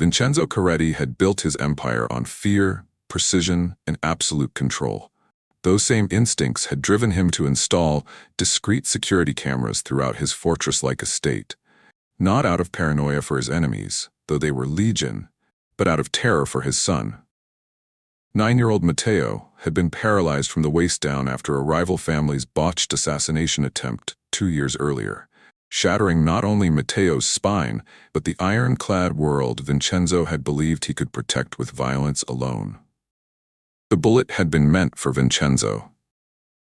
Vincenzo Coretti had built his empire on fear, precision, and absolute control. Those same instincts had driven him to install discreet security cameras throughout his fortress-like estate, not out of paranoia for his enemies, though they were legion, but out of terror for his son. 9-year-old Matteo had been paralyzed from the waist down after a rival family's botched assassination attempt 2 years earlier, shattering not only Matteo's spine, but the ironclad world Vincenzo had believed he could protect with violence alone. The bullet had been meant for Vincenzo.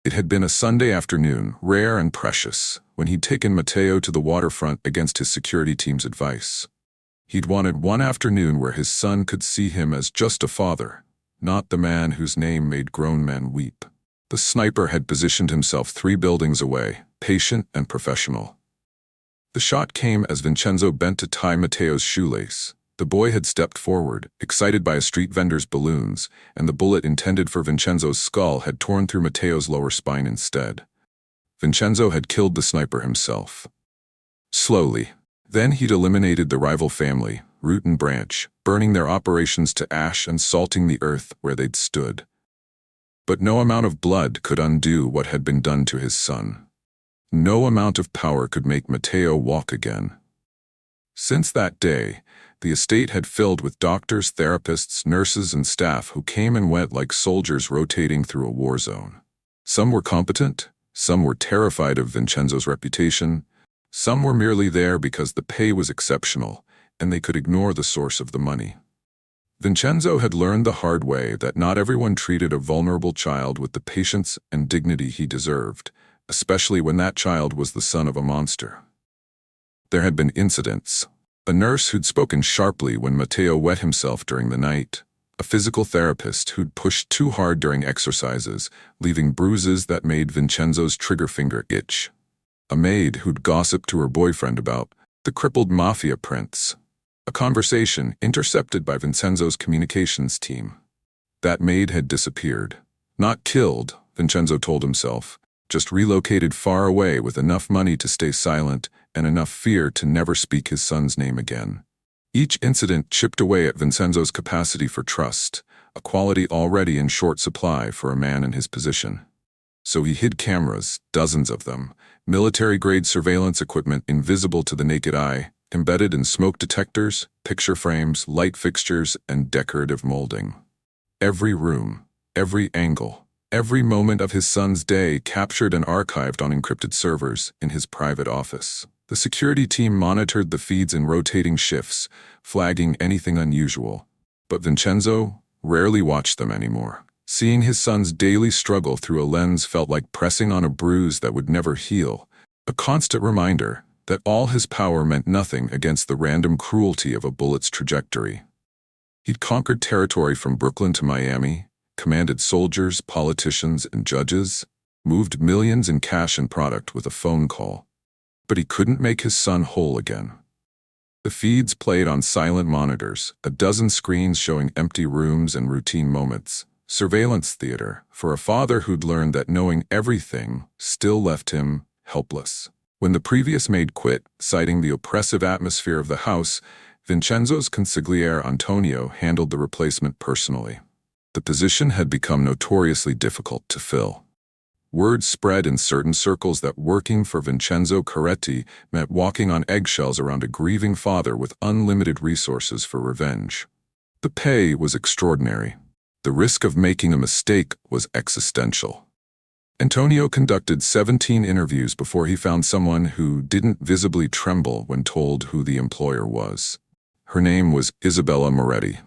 It had been a Sunday afternoon, rare and precious, when he'd taken Matteo to the waterfront against his security team's advice. He'd wanted one afternoon where his son could see him as just a father, not the man whose name made grown men weep. The sniper had positioned himself 3 buildings away, patient and professional. The shot came as Vincenzo bent to tie Matteo's shoelace. The boy had stepped forward, excited by a street vendor's balloons, and the bullet intended for Vincenzo's skull had torn through Matteo's lower spine instead. Vincenzo had killed the sniper himself. Slowly. Then he'd eliminated the rival family, root and branch, burning their operations to ash and salting the earth where they'd stood. But no amount of blood could undo what had been done to his son. No amount of power could make Matteo walk again. Since that day, the estate had filled with doctors, therapists, nurses, and staff who came and went like soldiers rotating through a war zone. Some were competent, some were terrified of Vincenzo's reputation, some were merely there because the pay was exceptional, and they could ignore the source of the money. Vincenzo had learned the hard way that not everyone treated a vulnerable child with the patience and dignity he deserved, especially when that child was the son of a monster. There had been incidents. A nurse who'd spoken sharply when Matteo wet himself during the night, a physical therapist who'd pushed too hard during exercises, leaving bruises that made Vincenzo's trigger finger itch, a maid who'd gossiped to her boyfriend about the crippled Mafia prince, a conversation intercepted by Vincenzo's communications team. That maid had disappeared. Not killed, Vincenzo told himself, just relocated far away with enough money to stay silent and enough fear to never speak his son's name again. Each incident chipped away at Vincenzo's capacity for trust, a quality already in short supply for a man in his position. So he hid cameras, dozens of them, military-grade surveillance equipment invisible to the naked eye, embedded in smoke detectors, picture frames, light fixtures, and decorative molding. Every room, every angle, every moment of his son's day captured and archived on encrypted servers in his private office. The security team monitored the feeds in rotating shifts, flagging anything unusual. But Vincenzo rarely watched them anymore. Seeing his son's daily struggle through a lens felt like pressing on a bruise that would never heal, a constant reminder that all his power meant nothing against the random cruelty of a bullet's trajectory. He'd conquered territory from Brooklyn to Miami, commanded soldiers, politicians, and judges, moved millions in cash and product with a phone call. But he couldn't make his son whole again. The feeds played on silent monitors, a dozen screens showing empty rooms and routine moments. Surveillance theater for a father who'd learned that knowing everything still left him helpless. When the previous maid quit, citing the oppressive atmosphere of the house, Vincenzo's consigliere Antonio handled the replacement personally. The position had become notoriously difficult to fill. Word spread in certain circles that working for Vincenzo Coretti meant walking on eggshells around a grieving father with unlimited resources for revenge. The pay was extraordinary. The risk of making a mistake was existential. Antonio conducted 17 interviews before he found someone who didn't visibly tremble when told who the employer was. Her name was Isabella Moretti.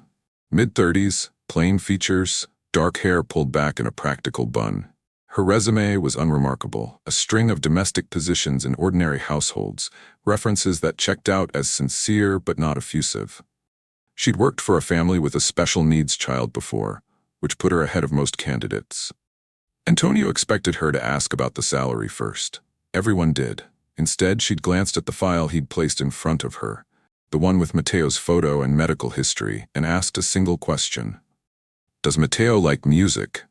Mid-30s, plain features, dark hair pulled back in a practical bun. Her resume was unremarkable, a string of domestic positions in ordinary households, references that checked out as sincere but not effusive. She'd worked for a family with a special needs child before, which put her ahead of most candidates. Antonio expected her to ask about the salary first. Everyone did. Instead, she'd glanced at the file he'd placed in front of her, the one with Matteo's photo and medical history, and asked a single question. "Does Matteo like music?"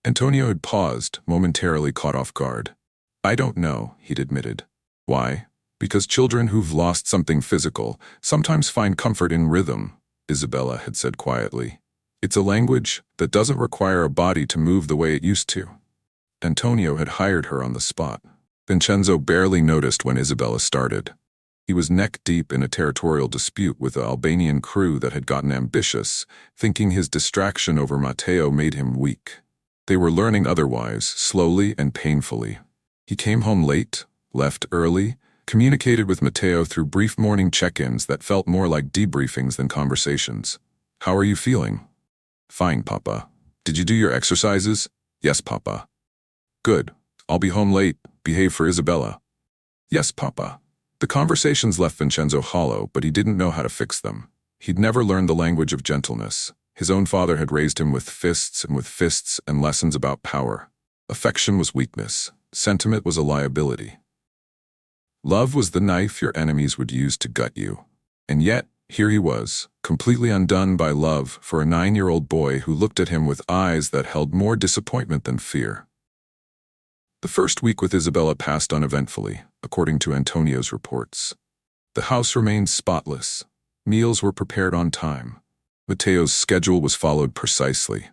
Antonio had paused, momentarily caught off guard. "I don't know," he'd admitted. "Why?" "Because children who've lost something physical sometimes find comfort in rhythm, Isabella had said quietly. It's a language that doesn't require a body to move the way it used to. Antonio had hired her on the spot. Vincenzo barely noticed when Isabella started. He was neck-deep in a territorial dispute with the Albanian crew that had gotten ambitious, thinking his distraction over Matteo made him weak. They were learning otherwise, slowly and painfully. He came home late, left early, communicated with Matteo through brief morning check-ins that felt more like debriefings than conversations. How are you feeling? Fine, Papa. Did you do your exercises? Yes, Papa. Good. I'll be home late. Behave for Isabella. Yes, Papa. The conversations left Vincenzo hollow, but he didn't know how to fix them. He'd never learned the language of gentleness. His own father had raised him with fists and lessons about power. Affection was weakness. Sentiment was a liability. Love was the knife your enemies would use to gut you. And yet, here he was, completely undone by love for a 9-year-old boy who looked at him with eyes that held more disappointment than fear. The first week with Isabella passed uneventfully, according to Antonio's reports. The house remained spotless. Meals were prepared on time. Matteo's schedule was followed precisely.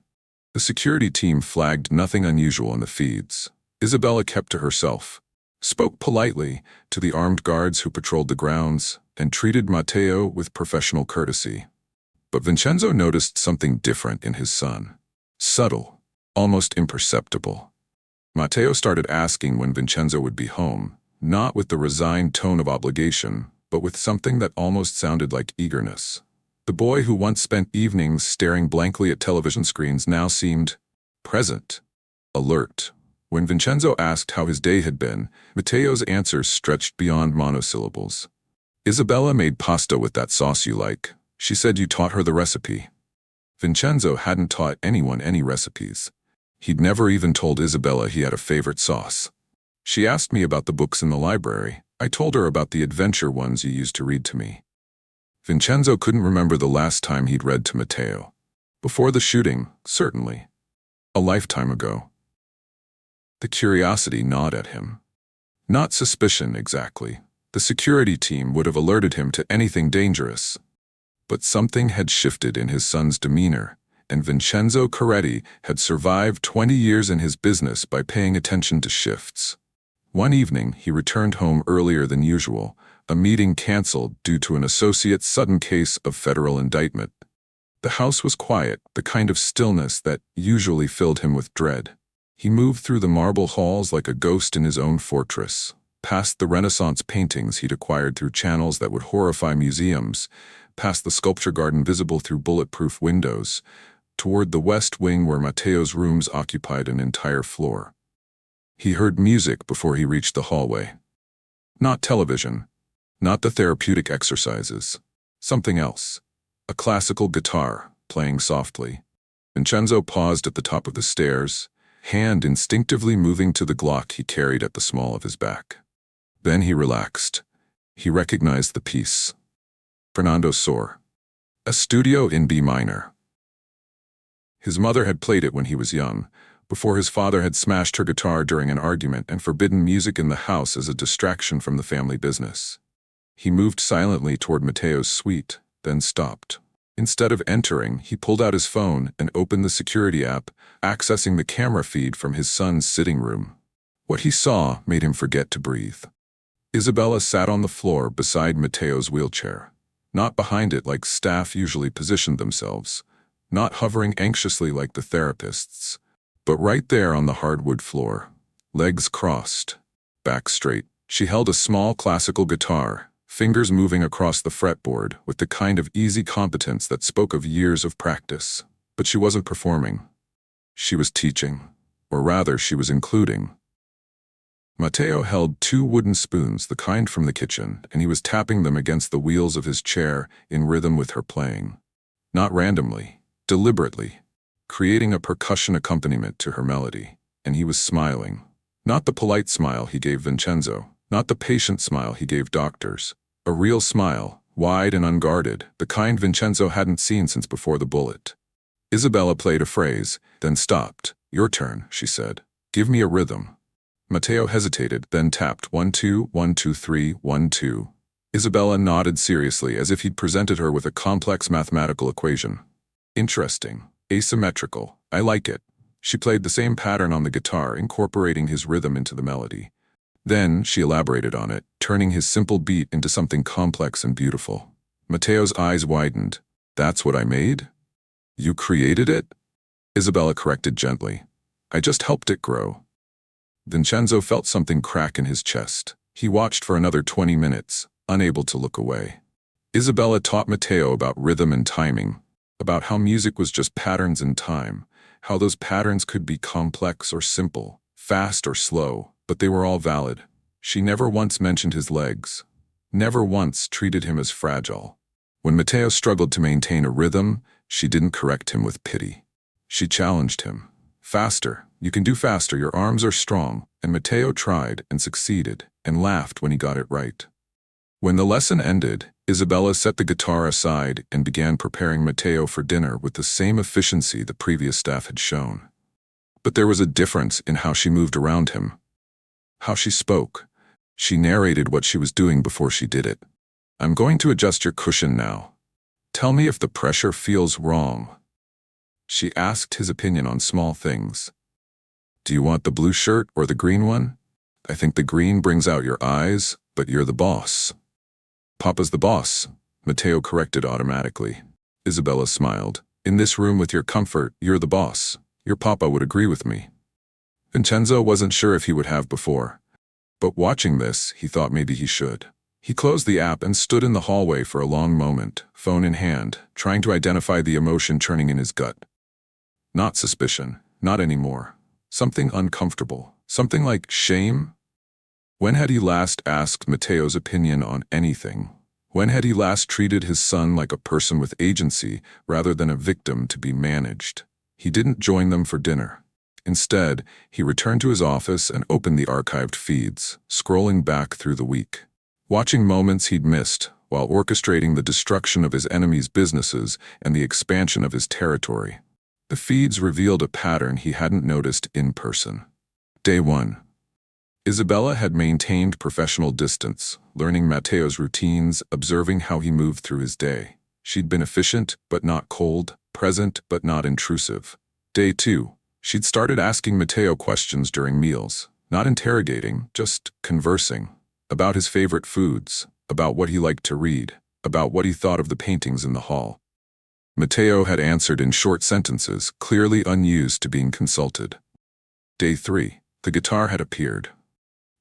The security team flagged nothing unusual in the feeds. Isabella kept to herself, spoke politely to the armed guards who patrolled the grounds, and treated Matteo with professional courtesy. But Vincenzo noticed something different in his son. Subtle, almost imperceptible. Matteo started asking when Vincenzo would be home, not with the resigned tone of obligation, but with something that almost sounded like eagerness. The boy who once spent evenings staring blankly at television screens now seemed present, alert. When Vincenzo asked how his day had been, Matteo's answers stretched beyond monosyllables. Isabella made pasta with that sauce you like. She said you taught her the recipe. Vincenzo hadn't taught anyone any recipes. He'd never even told Isabella he had a favorite sauce. She asked me about the books in the library. I told her about the adventure ones you used to read to me. Vincenzo couldn't remember the last time he'd read to Matteo. Before the shooting, certainly. A lifetime ago. The curiosity gnawed at him. Not suspicion, exactly. The security team would have alerted him to anything dangerous. But something had shifted in his son's demeanor, and Vincenzo Coretti had survived 20 years in his business by paying attention to shifts. One evening, he returned home earlier than usual, a meeting canceled due to an associate's sudden case of federal indictment. The house was quiet, the kind of stillness that usually filled him with dread. He moved through the marble halls like a ghost in his own fortress, past the Renaissance paintings he'd acquired through channels that would horrify museums, past the sculpture garden visible through bulletproof windows, toward the west wing where Matteo's rooms occupied an entire floor. He heard music before he reached the hallway. Not television, not the therapeutic exercises. Something else. A classical guitar, playing softly. Vincenzo paused at the top of the stairs, hand instinctively moving to the Glock he carried at the small of his back. Then he relaxed. He recognized the piece. Fernando Sor. A studio in B minor. His mother had played it when he was young, before his father had smashed her guitar during an argument and forbidden music in the house as a distraction from the family business. He moved silently toward Matteo's suite, then stopped. Instead of entering, he pulled out his phone and opened the security app, accessing the camera feed from his son's sitting room. What he saw made him forget to breathe. Isabella sat on the floor beside Matteo's wheelchair, not behind it like staff usually positioned themselves, not hovering anxiously like the therapists, but right there on the hardwood floor, legs crossed, back straight. She held a small classical guitar, fingers moving across the fretboard with the kind of easy competence that spoke of years of practice. But she wasn't performing. She was teaching, or rather she was including. Matteo held 2 wooden spoons, the kind from the kitchen, and he was tapping them against the wheels of his chair in rhythm with her playing. Not randomly, deliberately, creating a percussion accompaniment to her melody, and he was smiling. Not the polite smile he gave Vincenzo, not the patient smile he gave doctors. A real smile, wide and unguarded, the kind Vincenzo hadn't seen since before the bullet. Isabella played a phrase, then stopped. Your turn, she said. Give me a rhythm. Matteo hesitated, then tapped 1 2 1 2 3 1 2. Isabella nodded seriously as if he'd presented her with a complex mathematical equation. Interesting. Asymmetrical. I like it. She played the same pattern on the guitar, incorporating his rhythm into the melody. Then she elaborated on it, turning his simple beat into something complex and beautiful. Matteo's eyes widened. That's what I made? You created it? Isabella corrected gently. I just helped it grow. Vincenzo felt something crack in his chest. He watched for another 20 minutes, unable to look away. Isabella taught Matteo about rhythm and timing, about how music was just patterns in time, how those patterns could be complex or simple, fast or slow, but they were all valid. She never once mentioned his legs, never once treated him as fragile. When Matteo struggled to maintain a rhythm, she didn't correct him with pity. She challenged him. Faster, you can do faster, your arms are strong, and Matteo tried and succeeded and laughed when he got it right. When the lesson ended, Isabella set the guitar aside and began preparing Matteo for dinner with the same efficiency the previous staff had shown. But there was a difference in how she moved around him. How she spoke. She narrated what she was doing before she did it. I'm going to adjust your cushion now. Tell me if the pressure feels wrong. She asked his opinion on small things. Do you want the blue shirt or the green one? I think the green brings out your eyes, but you're the boss. Papa's the boss, Matteo corrected automatically. Isabella smiled. In this room with your comfort, you're the boss. Your papa would agree with me. Vincenzo wasn't sure if he would have before, but watching this, he thought maybe he should. He closed the app and stood in the hallway for a long moment, phone in hand, trying to identify the emotion churning in his gut. Not suspicion, not anymore. Something uncomfortable, something like shame. When had he last asked Matteo's opinion on anything? When had he last treated his son like a person with agency rather than a victim to be managed? He didn't join them for dinner. Instead, he returned to his office and opened the archived feeds, scrolling back through the week, watching moments he'd missed while orchestrating the destruction of his enemies' businesses and the expansion of his territory. The feeds revealed a pattern he hadn't noticed in person. Day 1. Isabella had maintained professional distance, learning Matteo's routines, observing how he moved through his day. She'd been efficient, but not cold, present, but not intrusive. Day 2. She'd started asking Matteo questions during meals, not interrogating, just conversing, about his favorite foods, about what he liked to read, about what he thought of the paintings in the hall. Matteo had answered in short sentences, clearly unused to being consulted. Day 3. The guitar had appeared.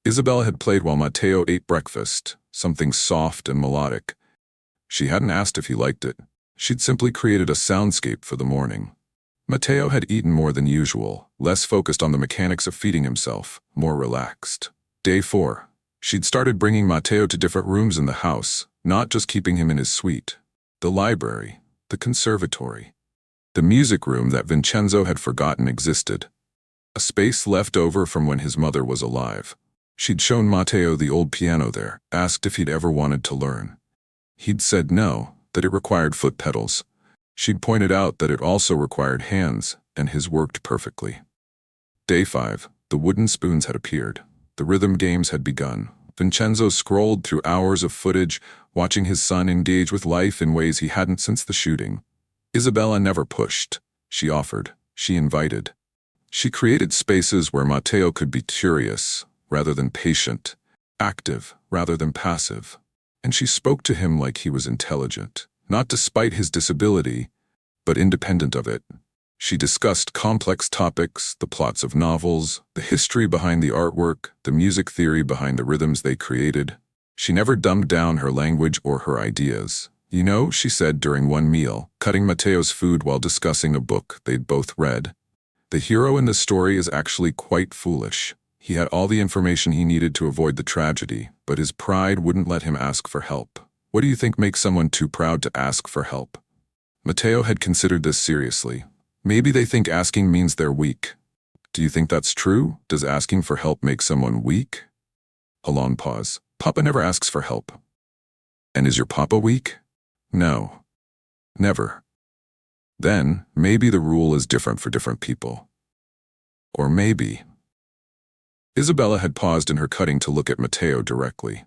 Isabella had played while Matteo ate breakfast, something soft and melodic. She hadn't asked if he liked it. She'd simply created a soundscape for the morning. Matteo had eaten more than usual, less focused on the mechanics of feeding himself, more relaxed. Day 4. She'd started bringing Matteo to different rooms in the house, not just keeping him in his suite. The library, the conservatory, the music room that Vincenzo had forgotten existed. A space left over from when his mother was alive. She'd shown Matteo the old piano there, asked if he'd ever wanted to learn. He'd said no, that it required foot pedals. She'd pointed out that it also required hands, and his worked perfectly. Day 5. The wooden spoons had appeared. The rhythm games had begun. Vincenzo scrolled through hours of footage, watching his son engage with life in ways he hadn't since the shooting. Isabella never pushed. She offered. She invited. She created spaces where Matteo could be curious, rather than patient, active, rather than passive. And she spoke to him like he was intelligent, not despite his disability, but independent of it. She discussed complex topics, the plots of novels, the history behind the artwork, the music theory behind the rhythms they created. She never dumbed down her language or her ideas. You know, she said during one meal, cutting Matteo's food while discussing a book they'd both read, the hero in the story is actually quite foolish. He had all the information he needed to avoid the tragedy, but his pride wouldn't let him ask for help. What do you think makes someone too proud to ask for help? Matteo had considered this seriously. Maybe they think asking means they're weak. Do you think that's true? Does asking for help make someone weak? A long pause. Papa never asks for help. And is your papa weak? No. Never. Then, maybe the rule is different for different people. Or maybe. Isabella had paused in her cutting to look at Matteo directly.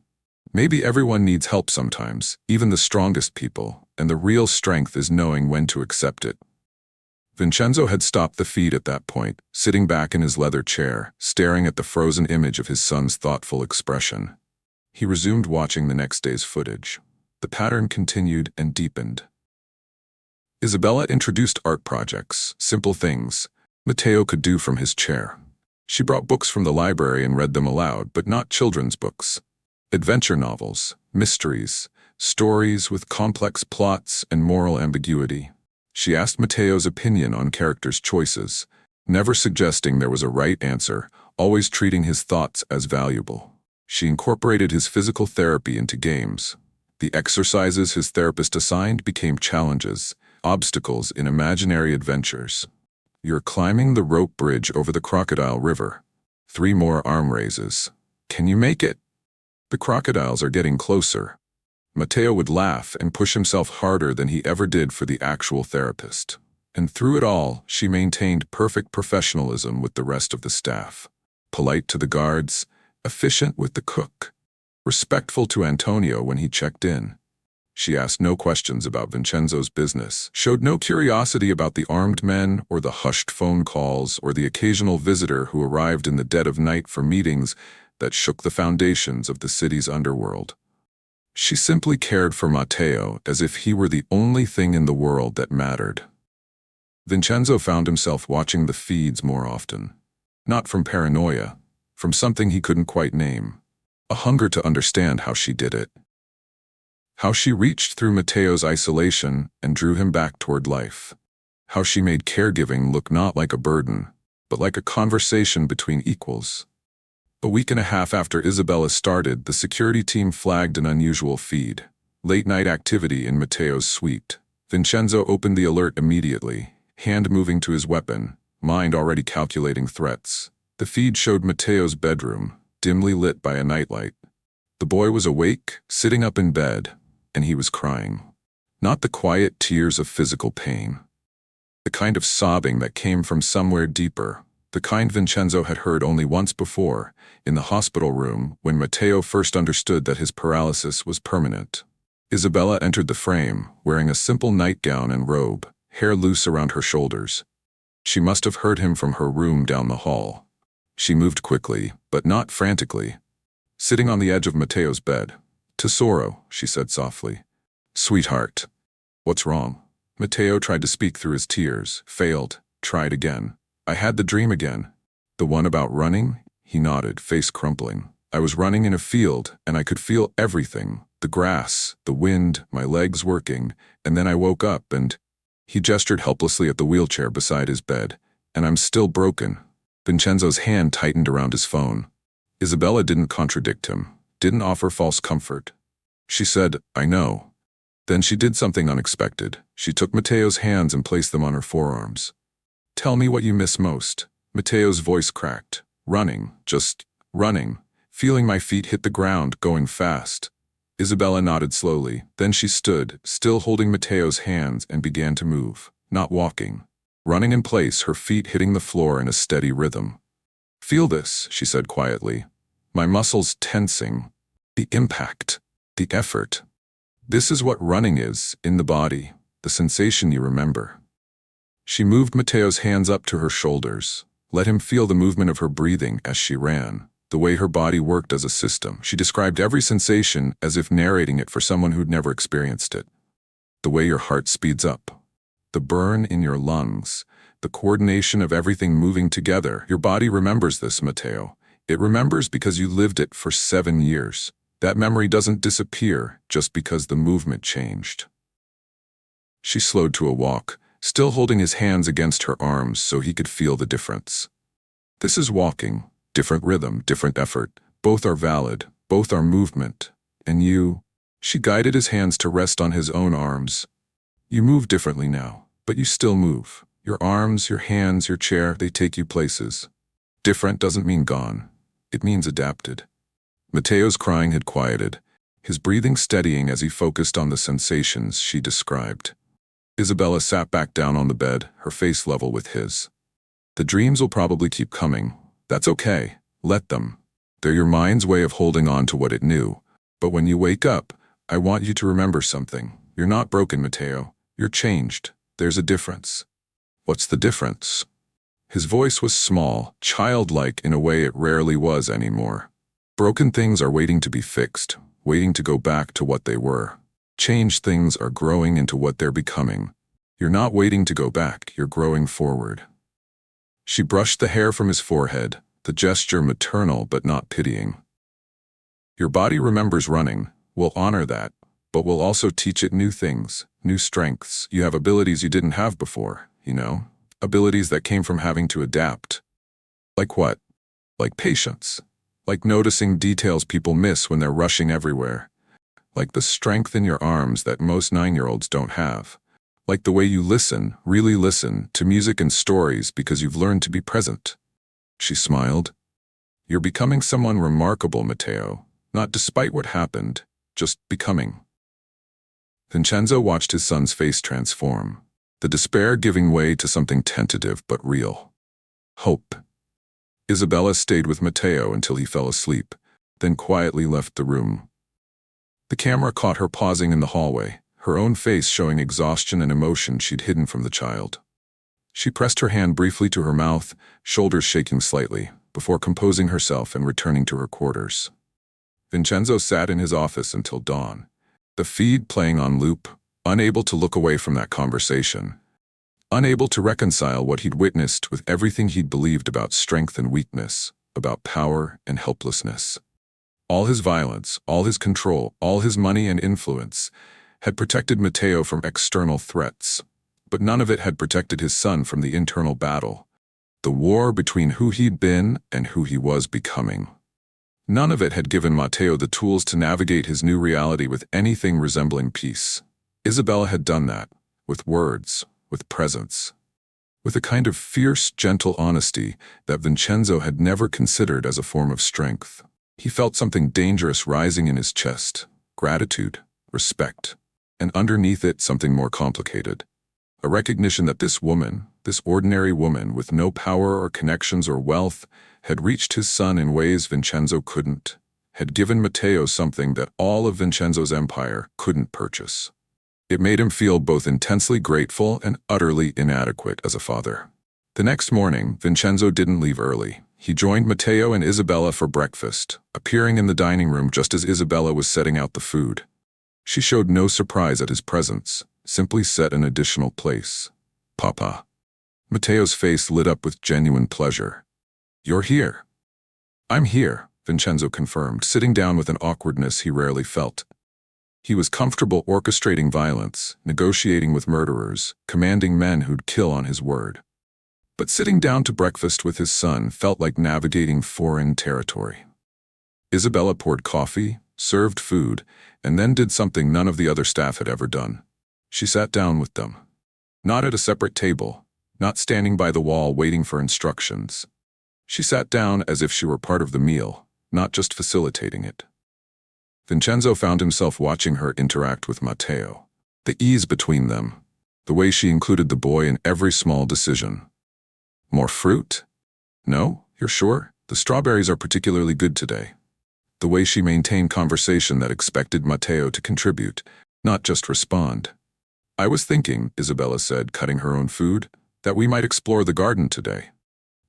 Maybe everyone needs help sometimes, even the strongest people, and the real strength is knowing when to accept it. Vincenzo had stopped the feed at that point, sitting back in his leather chair, staring at the frozen image of his son's thoughtful expression. He resumed watching the next day's footage. The pattern continued and deepened. Isabella introduced art projects, simple things Matteo could do from his chair. She brought books from the library and read them aloud, but not children's books. Adventure novels, mysteries, stories with complex plots and moral ambiguity. She asked Matteo's opinion on characters' choices, never suggesting there was a right answer, always treating his thoughts as valuable. She incorporated his physical therapy into games. The exercises his therapist assigned became challenges, obstacles in imaginary adventures. You're climbing the rope bridge over the Crocodile River. 3 more arm raises. Can you make it? The crocodiles are getting closer. Matteo would laugh and push himself harder than he ever did for the actual therapist. And through it all, she maintained perfect professionalism with the rest of the staff. Polite to the guards, efficient with the cook, respectful to Antonio when he checked in. She asked no questions about Vincenzo's business, showed no curiosity about the armed men or the hushed phone calls or the occasional visitor who arrived in the dead of night for meetings that shook the foundations of the city's underworld. She simply cared for Matteo as if he were the only thing in the world that mattered. Vincenzo found himself watching the feeds more often. Not from paranoia, from something he couldn't quite name. A hunger to understand how she did it. How she reached through Matteo's isolation and drew him back toward life. How she made caregiving look not like a burden, but like a conversation between equals. A week and a half after Isabella started, the security team flagged an unusual feed. Late-night activity in Matteo's suite. Vincenzo opened the alert immediately, hand moving to his weapon, mind already calculating threats. The feed showed Matteo's bedroom, dimly lit by a nightlight. The boy was awake, sitting up in bed, and he was crying. Not the quiet tears of physical pain. The kind of sobbing that came from somewhere deeper. The kind Vincenzo had heard only once before, in the hospital room when Matteo first understood that his paralysis was permanent. Isabella entered the frame, wearing a simple nightgown and robe, hair loose around her shoulders. She must have heard him from her room down the hall. She moved quickly, but not frantically. Sitting on the edge of Matteo's bed. "Tesoro," she said softly. "Sweetheart. What's wrong?" Matteo tried to speak through his tears, failed, tried again. "I had the dream again." "The one about running?" He nodded, face crumpling. "I was running in a field, and I could feel everything. The grass, the wind, my legs working, and then I woke up and—" He gestured helplessly at the wheelchair beside his bed. "And I'm still broken." Vincenzo's hand tightened around his phone. Isabella didn't contradict him, didn't offer false comfort. She said, "I know." Then she did something unexpected. She took Matteo's hands and placed them on her forearms. "Tell me what you miss most." Matteo's voice cracked. "Running, just running, feeling my feet hit the ground, going fast." Isabella nodded slowly. Then she stood, still holding Matteo's hands, and began to move, not walking. Running in place, her feet hitting the floor in a steady rhythm. "Feel this," she said quietly. "My muscles tensing. The impact, the effort. This is what running is, in the body, the sensation you remember." She moved Matteo's hands up to her shoulders, let him feel the movement of her breathing as she ran, the way her body worked as a system. She described every sensation as if narrating it for someone who'd never experienced it. The way your heart speeds up, the burn in your lungs, the coordination of everything moving together. Your body remembers this, Matteo. It remembers because you lived it for 7 years. That memory doesn't disappear just because the movement changed. She slowed to a walk, still holding his hands against her arms so he could feel the difference. This is walking, different rhythm, different effort. Both are valid, both are movement. And you? She guided his hands to rest on his own arms. You move differently now, but you still move. Your arms, your hands, your chair, they take you places. Different doesn't mean gone. It means adapted. Matteo's crying had quieted, his breathing steadying as he focused on the sensations she described. Isabella sat back down on the bed, her face level with his. "The dreams will probably keep coming. That's okay. Let them. They're your mind's way of holding on to what it knew, But when you wake up, I want you to remember something. You're not broken, Matteo. You're changed. There's a difference. What's the difference? His voice was small, childlike in a way it rarely was anymore. Broken things are waiting to be fixed, waiting to go back to what they were. Changed things are growing into what they're becoming. You're not waiting to go back, you're growing forward. She brushed the hair from his forehead, the gesture maternal but not pitying. Your body remembers running. We'll honor that, but we'll also teach it new things, new strengths. You have abilities you didn't have before, you know? Abilities that came from having to adapt. Like what? Like patience. Like noticing details people miss when they're rushing everywhere. Like the strength in your arms that most 9-year-olds don't have. Like the way you listen, really listen, to music and stories because you've learned to be present. She smiled. You're becoming someone remarkable, Matteo. Not despite what happened, just becoming. Vincenzo watched his son's face transform, the despair giving way to something tentative but real. Hope. Isabella stayed with Matteo until he fell asleep, then quietly left the room. The camera caught her pausing in the hallway, her own face showing exhaustion and emotion she'd hidden from the child. She pressed her hand briefly to her mouth, shoulders shaking slightly, before composing herself and returning to her quarters. Vincenzo sat in his office until dawn, the feed playing on loop, unable to look away from that conversation, unable to reconcile what he'd witnessed with everything he'd believed about strength and weakness, about power and helplessness. All his violence, all his control, all his money and influence had protected Matteo from external threats, but none of it had protected his son from the internal battle, the war between who he'd been and who he was becoming. None of it had given Matteo the tools to navigate his new reality with anything resembling peace. Isabella had done that, with words, with presence, with a kind of fierce, gentle honesty that Vincenzo had never considered as a form of strength. He felt something dangerous rising in his chest, gratitude, respect, and underneath it something more complicated. A recognition that this woman, this ordinary woman with no power or connections or wealth, had reached his son in ways Vincenzo couldn't, had given Matteo something that all of Vincenzo's empire couldn't purchase. It made him feel both intensely grateful and utterly inadequate as a father. The next morning, Vincenzo didn't leave early. He joined Matteo and Isabella for breakfast, appearing in the dining room just as Isabella was setting out the food. She showed no surprise at his presence, simply set an additional place. Papa. Matteo's face lit up with genuine pleasure. You're here. I'm here, Vincenzo confirmed, sitting down with an awkwardness he rarely felt. He was comfortable orchestrating violence, negotiating with murderers, commanding men who'd kill on his word. But sitting down to breakfast with his son felt like navigating foreign territory. Isabella poured coffee, served food, and then did something none of the other staff had ever done. She sat down with them. Not at a separate table, not standing by the wall waiting for instructions. She sat down as if she were part of the meal, not just facilitating it. Vincenzo found himself watching her interact with Matteo. The ease between them, the way she included the boy in every small decision. More fruit? No? You're sure? The strawberries are particularly good today. The way she maintained conversation that expected Matteo to contribute, not just respond. I was thinking, Isabella said, cutting her own food, that we might explore the garden today.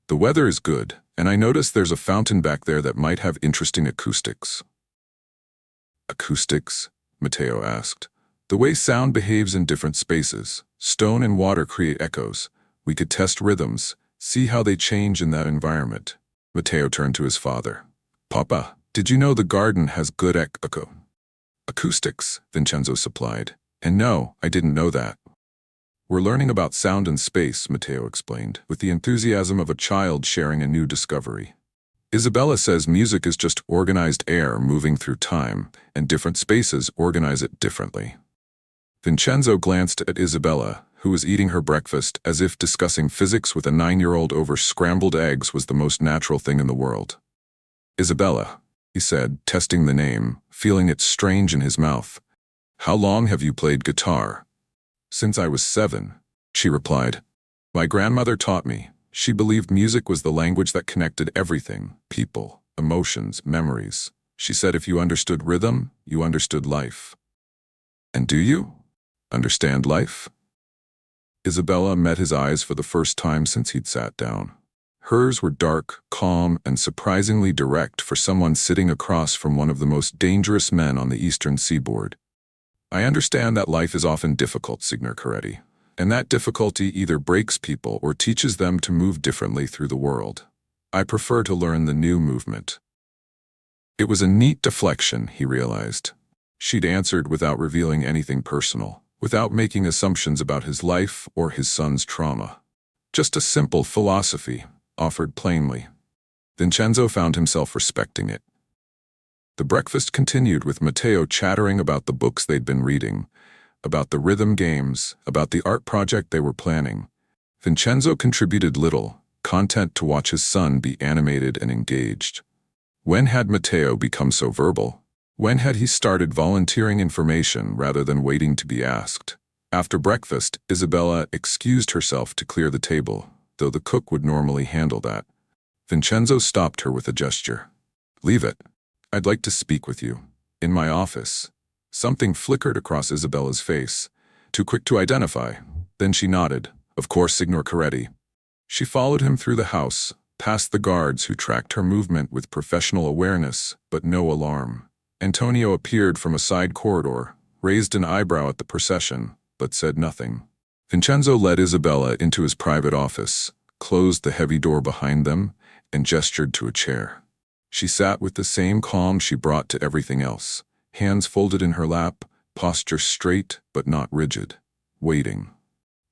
The weather is good, and I noticed there's a fountain back there that might have interesting acoustics. Acoustics? Matteo asked. The way sound behaves in different spaces. Stone and water create echoes. We could test rhythms, see how they change in that environment. Matteo turned to his father. Papa, did you know the garden has good echo? Acoustics, Vincenzo supplied. And no, I didn't know that. We're learning about sound and space, Matteo explained, with the enthusiasm of a child sharing a new discovery. Isabella says music is just organized air moving through time, and different spaces organize it differently. Vincenzo glanced at Isabella, who was eating her breakfast as if discussing physics with a 9-year-old over scrambled eggs was the most natural thing in the world. Isabella, he said, testing the name, feeling it strange in his mouth. How long have you played guitar? Since I was 7, she replied. My grandmother taught me. She believed music was the language that connected everything, people, emotions, memories. She said if you understood rhythm, you understood life. And do you understand life? Isabella met his eyes for the first time since he'd sat down. Hers were dark, calm, and surprisingly direct for someone sitting across from one of the most dangerous men on the eastern seaboard. I understand that life is often difficult, Signor Coretti, and that difficulty either breaks people or teaches them to move differently through the world. I prefer to learn the new movement. It was a neat deflection, he realized. She'd answered without revealing anything personal, without making assumptions about his life or his son's trauma. Just a simple philosophy, offered plainly. Vincenzo found himself respecting it. The breakfast continued with Matteo chattering about the books they'd been reading, about the rhythm games, about the art project they were planning. Vincenzo contributed little, content to watch his son be animated and engaged. When had Matteo become so verbal? When had he started volunteering information rather than waiting to be asked? After breakfast, Isabella excused herself to clear the table, though the cook would normally handle that. Vincenzo stopped her with a gesture. "Leave it. I'd like to speak with you. In my office." Something flickered across Isabella's face, too quick to identify. Then she nodded. "Of course, Signor Coretti." She followed him through the house, past the guards who tracked her movement with professional awareness, but no alarm. Antonio appeared from a side corridor, raised an eyebrow at the procession, but said nothing. Vincenzo led Isabella into his private office, closed the heavy door behind them, and gestured to a chair. She sat with the same calm she brought to everything else, hands folded in her lap, posture straight but not rigid, waiting.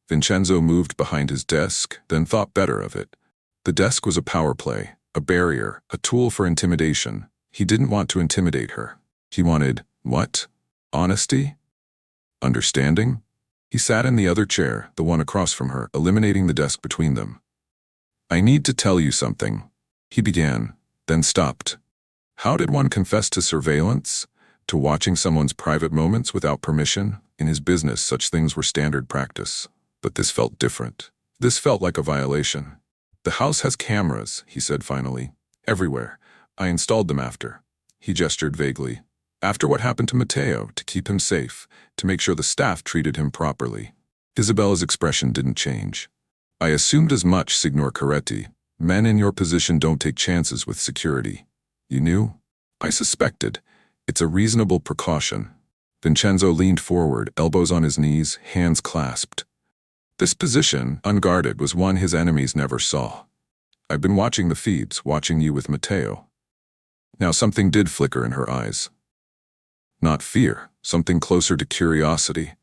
Vincenzo moved behind his desk, then thought better of it. The desk was a power play, a barrier, a tool for intimidation. He didn't want to intimidate her. He wanted, what? Honesty? Understanding? He sat in the other chair, the one across from her, eliminating the desk between them. "I need to tell you something," he began, then stopped. How did one confess to surveillance? To watching someone's private moments without permission? In his business, such things were standard practice. But this felt different. This felt like a violation. "The house has cameras," he said finally. "Everywhere. I installed them after." He gestured vaguely. "After what happened to Matteo, to keep him safe, to make sure the staff treated him properly." Isabella's expression didn't change. "I assumed as much, Signor Coretti. Men in your position don't take chances with security." "You knew?" "I suspected. It's a reasonable precaution." Vincenzo leaned forward, elbows on his knees, hands clasped. This position, unguarded, was one his enemies never saw. "I've been watching the feeds, watching you with Matteo." Now something did flicker in her eyes. Not fear, something closer to curiosity.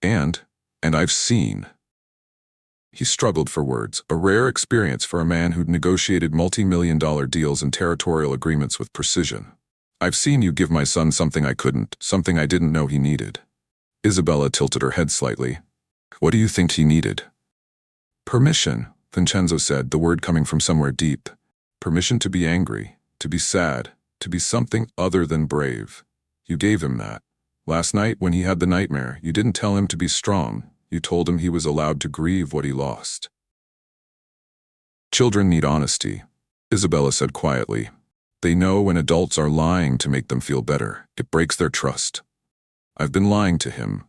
And I've seen." He struggled for words, a rare experience for a man who'd negotiated multi-million-dollar deals and territorial agreements with precision. "I've seen you give my son something I couldn't, something I didn't know he needed." Isabella tilted her head slightly. "What do you think he needed?" "Permission," Vincenzo said, the word coming from somewhere deep. "Permission to be angry, to be sad, to be something other than brave. You gave him that. Last night, when he had the nightmare, you didn't tell him to be strong. You told him he was allowed to grieve what he lost." "Children need honesty," Isabella said quietly. "They know when adults are lying to make them feel better. It breaks their trust. I've been lying to him."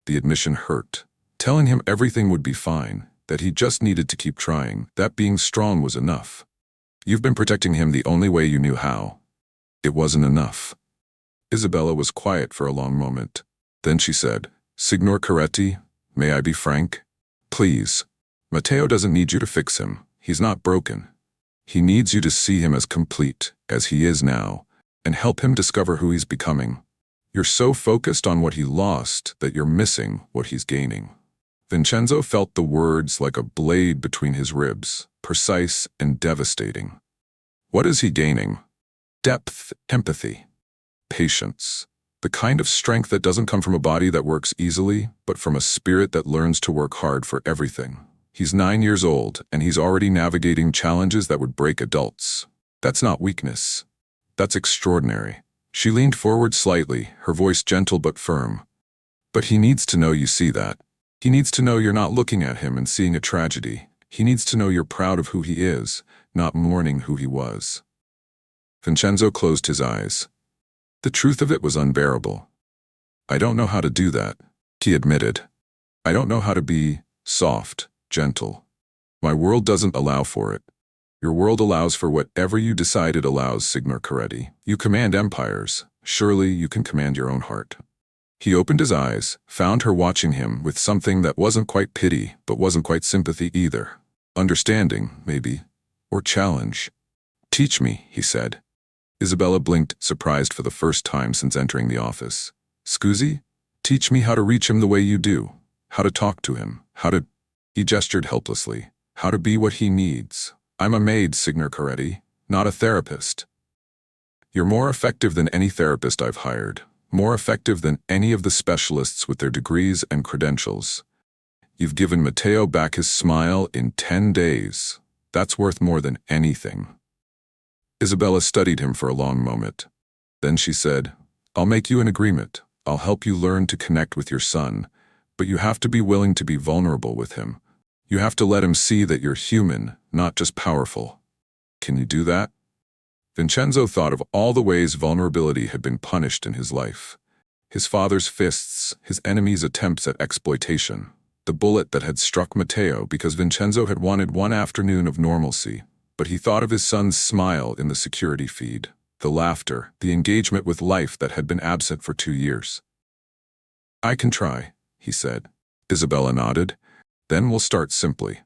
The admission hurt. Telling him everything would be fine, that he just needed to keep trying, that being strong was enough. "You've been protecting him the only way you knew how." It wasn't enough. Isabella was quiet for a long moment. Then she said, "Signor Coretti, may I be frank? Please. Matteo doesn't need you to fix him. He's not broken. He needs you to see him as complete, as he is now, and help him discover who he's becoming. You're so focused on what he lost that you're missing what he's gaining." Vincenzo felt the words like a blade between his ribs, precise and devastating. What is he gaining? Depth, empathy, patience. The kind of strength that doesn't come from a body that works easily, but from a spirit that learns to work hard for everything. He's 9 years old, and he's already navigating challenges that would break adults. That's not weakness. That's extraordinary. She leaned forward slightly, her voice gentle but firm. "But he needs to know you see that. He needs to know you're not looking at him and seeing a tragedy. He needs to know you're proud of who he is, not mourning who he was." Vincenzo closed his eyes. The truth of it was unbearable. I don't know how to do that, he admitted. I don't know how to be soft, gentle. My world doesn't allow for it. Your world allows for whatever you decide it allows, Signor Coretti. You command empires. Surely you can command your own heart. He opened his eyes, found her watching him with something that wasn't quite pity, but wasn't quite sympathy either. Understanding, maybe, or challenge. Teach me, he said. Isabella blinked, surprised for the first time since entering the office. Scusi? Teach me how to reach him the way you do. How to talk to him. How to... He gestured helplessly. How to be what he needs. I'm a maid, Signor Coretti, not a therapist. You're more effective than any therapist I've hired. More effective than any of the specialists with their degrees and credentials. You've given Matteo back his smile in 10 days. That's worth more than anything. Isabella studied him for a long moment. Then she said, I'll make you an agreement. I'll help you learn to connect with your son, but you have to be willing to be vulnerable with him. You have to let him see that you're human, not just powerful. Can you do that? Vincenzo thought of all the ways vulnerability had been punished in his life. His father's fists, his enemies' attempts at exploitation, the bullet that had struck Matteo because Vincenzo had wanted one afternoon of normalcy. But he thought of his son's smile in the security feed, the laughter, the engagement with life that had been absent for 2 years. I can try, he said. Isabella nodded. Then we'll start simply.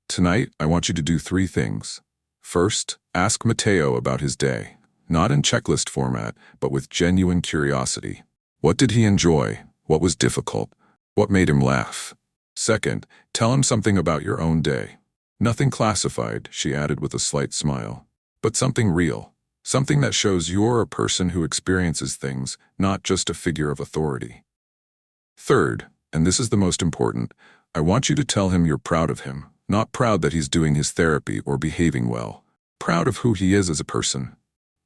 Tonight, I want you to do 3 things. First, ask Matteo about his day, not in checklist format, but with genuine curiosity. What did he enjoy? What was difficult? What made him laugh? Second, tell him something about your own day. Nothing classified, she added with a slight smile, but something real, something that shows you're a person who experiences things, not just a figure of authority. Third, and this is the most important, I want you to tell him you're proud of him, not proud that he's doing his therapy or behaving well, proud of who he is as a person.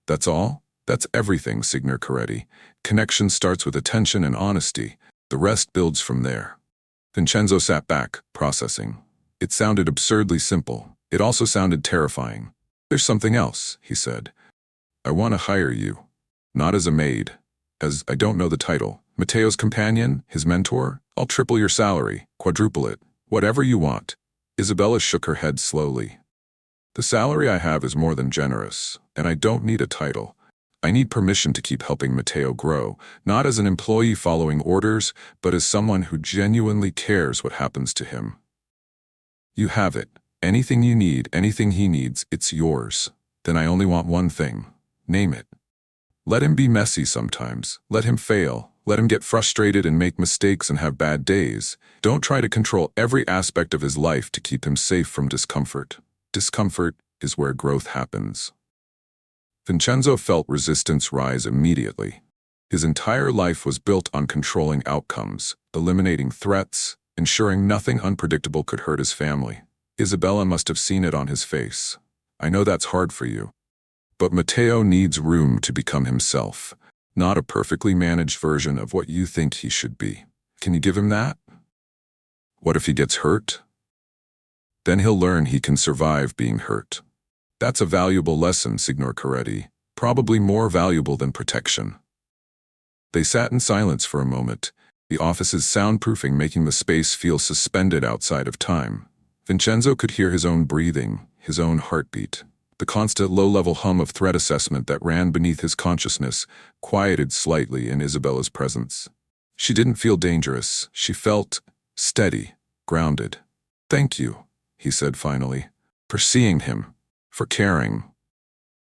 That's all? That's everything, Signor Coretti. Connection starts with attention and honesty. The rest builds from there. Vincenzo sat back, processing. It sounded absurdly simple. It also sounded terrifying. There's something else, he said. I want to hire you. Not as a maid. As, I don't know the title, Matteo's companion, his mentor. I'll triple your salary, quadruple it, whatever you want. Isabella shook her head slowly. The salary I have is more than generous, and I don't need a title. I need permission to keep helping Matteo grow, not as an employee following orders, but as someone who genuinely cares what happens to him. You have it. Anything you need, anything he needs, it's yours. Then I only want one thing. Name it. Let him be messy sometimes. Let him fail. Let him get frustrated and make mistakes and have bad days. Don't try to control every aspect of his life to keep him safe from discomfort. Discomfort is where growth happens. Vincenzo felt resistance rise immediately. His entire life was built on controlling outcomes, eliminating threats, ensuring nothing unpredictable could hurt his family. Isabella must have seen it on his face. I know that's hard for you. But Matteo needs room to become himself, not a perfectly managed version of what you think he should be. Can you give him that? What if he gets hurt? Then he'll learn he can survive being hurt. That's a valuable lesson, Signor Coretti, probably more valuable than protection. They sat in silence for a moment, the office's soundproofing making the space feel suspended outside of time. Vincenzo could hear his own breathing, his own heartbeat. The constant low-level hum of threat assessment that ran beneath his consciousness quieted slightly in Isabella's presence. She didn't feel dangerous. She felt steady, grounded. Thank you, he said finally, for seeing him, for caring.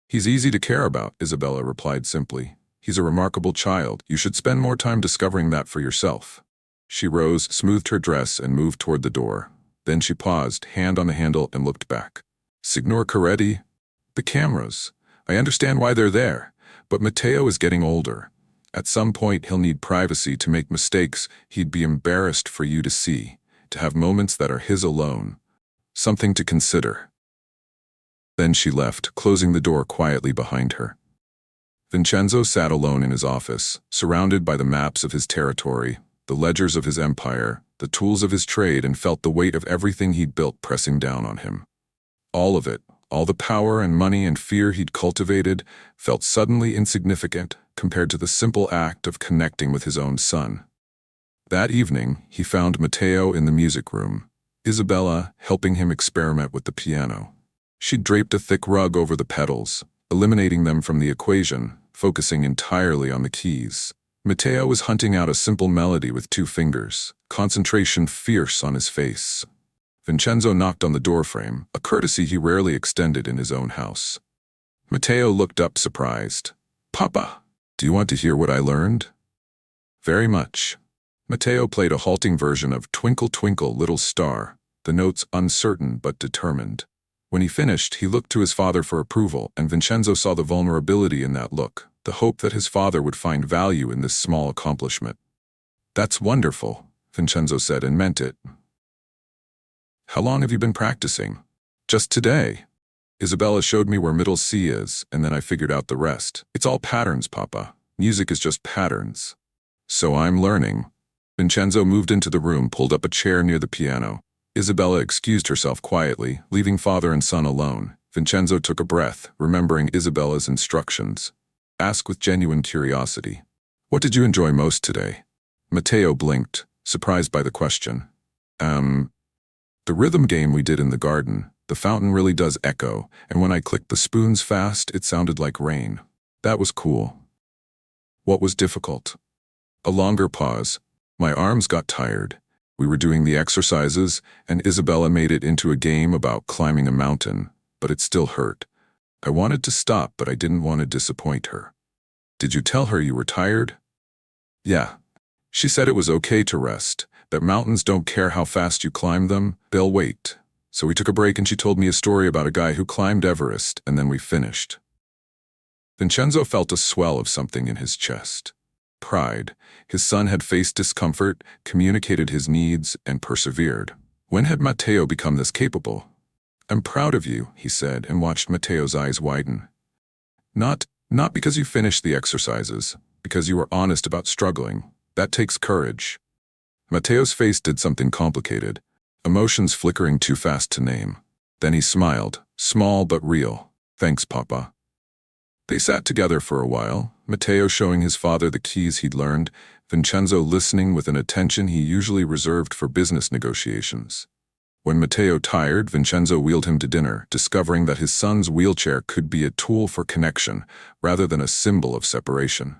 He's easy to care about, Isabella replied simply. He's a remarkable child. You should spend more time discovering that for yourself. She rose, smoothed her dress, and moved toward the door. Then she paused, hand on the handle, and looked back. Signor Coretti? The cameras. I understand why they're there, but Matteo is getting older. At some point, he'll need privacy to make mistakes he'd be embarrassed for you to see, to have moments that are his alone. Something to consider. Then she left, closing the door quietly behind her. Vincenzo sat alone in his office, surrounded by the maps of his territory, the ledgers of his empire, the tools of his trade, and felt the weight of everything he'd built pressing down on him. All of it, All the power and money and fear he'd cultivated felt suddenly insignificant compared to the simple act of connecting with his own son. That evening, he found Matteo in the music room, Isabella helping him experiment with the piano. She'd draped a thick rug over the pedals, eliminating them from the equation, focusing entirely on the keys. Matteo was hunting out a simple melody with 2 fingers, concentration fierce on his face. Vincenzo knocked on the doorframe, a courtesy he rarely extended in his own house. Matteo looked up surprised. "Papa, do you want to hear what I learned?" "Very much." Matteo played a halting version of Twinkle Twinkle Little Star, the notes uncertain but determined. When he finished, he looked to his father for approval, and Vincenzo saw the vulnerability in that look, the hope that his father would find value in this small accomplishment. "That's wonderful," Vincenzo said, and meant it. "How long have you been practicing?" "Just today. Isabella showed me where middle C is, and then I figured out the rest. It's all patterns, Papa. Music is just patterns." "So I'm learning." Vincenzo moved into the room, pulled up a chair near the piano. Isabella excused herself quietly, leaving father and son alone. Vincenzo took a breath, remembering Isabella's instructions. Ask with genuine curiosity. "What did you enjoy most today?" Matteo blinked, surprised by the question. The rhythm game we did in the garden. The fountain really does echo, and when I clicked the spoons fast, it sounded like rain. That was cool." "What was difficult?" A longer pause. "My arms got tired. We were doing the exercises, and Isabella made it into a game about climbing a mountain, but it still hurt. I wanted to stop, but I didn't want to disappoint her." "Did you tell her you were tired?" "Yeah. She said it was okay to rest, that mountains don't care how fast you climb them, they'll wait. So we took a break and she told me a story about a guy who climbed Everest, and then we finished." Vincenzo felt a swell of something in his chest. Pride. His son had faced discomfort, communicated his needs, and persevered. When had Matteo become this capable? "I'm proud of you," he said, and watched Matteo's eyes widen. Not because you finished the exercises, because you were honest about struggling. That takes courage." Matteo's face did something complicated, emotions flickering too fast to name. Then he smiled, small but real. "Thanks, Papa." They sat together for a while, Matteo showing his father the keys he'd learned, Vincenzo listening with an attention he usually reserved for business negotiations. When Matteo tired, Vincenzo wheeled him to dinner, discovering that his son's wheelchair could be a tool for connection rather than a symbol of separation.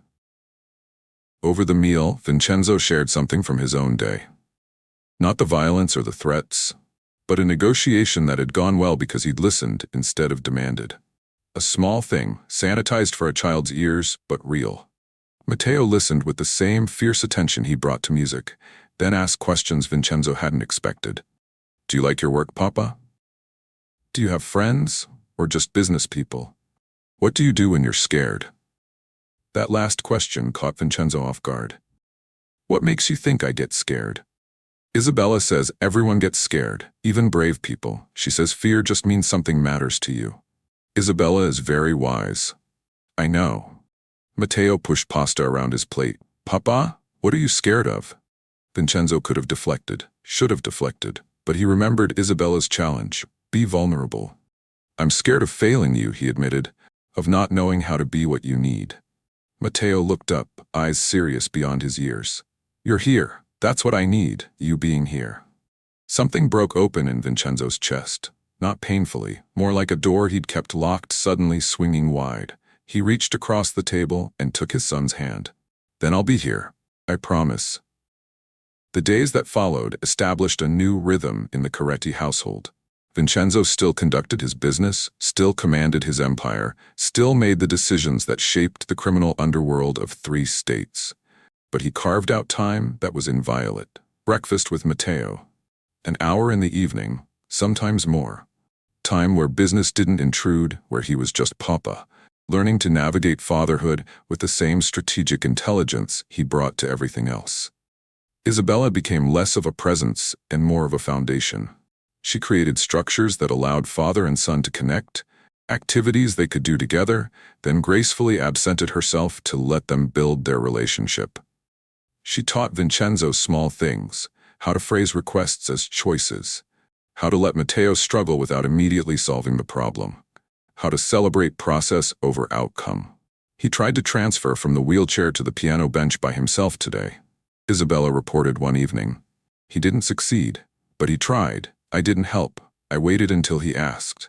Over the meal, Vincenzo shared something from his own day. Not the violence or the threats, but a negotiation that had gone well because he'd listened instead of demanded. A small thing, sanitized for a child's ears, but real. Matteo listened with the same fierce attention he brought to music, then asked questions Vincenzo hadn't expected. "Do you like your work, Papa? Do you have friends, or just business people? What do you do when you're scared?" That last question caught Vincenzo off guard. "What makes you think I get scared?" "Isabella says everyone gets scared, even brave people. She says fear just means something matters to you." "Isabella is very wise." "I know." Matteo pushed pasta around his plate. "Papa, what are you scared of?" Vincenzo could have deflected, should have deflected, but he remembered Isabella's challenge. Be vulnerable. "I'm scared of failing you," he admitted, "of not knowing how to be what you need." Matteo looked up, eyes serious beyond his years. "You're here. That's what I need, you being here." Something broke open in Vincenzo's chest. Not painfully, more like a door he'd kept locked suddenly swinging wide. He reached across the table and took his son's hand. "Then I'll be here. I promise." The days that followed established a new rhythm in the Coretti household. Vincenzo still conducted his business, still commanded his empire, still made the decisions that shaped the criminal underworld of 3 states. But he carved out time that was inviolate. Breakfast with Matteo. An hour in the evening, sometimes more. Time where business didn't intrude, where he was just Papa, learning to navigate fatherhood with the same strategic intelligence he brought to everything else. Isabella became less of a presence and more of a foundation. She created structures that allowed father and son to connect, activities they could do together, then gracefully absented herself to let them build their relationship. She taught Vincenzo small things, how to phrase requests as choices, How to let Matteo struggle without immediately solving the problem. How to celebrate process over outcome. He tried to transfer from the wheelchair to the piano bench by himself today. Isabella reported one evening. He didn't succeed, but he tried. I didn't help. I waited until he asked.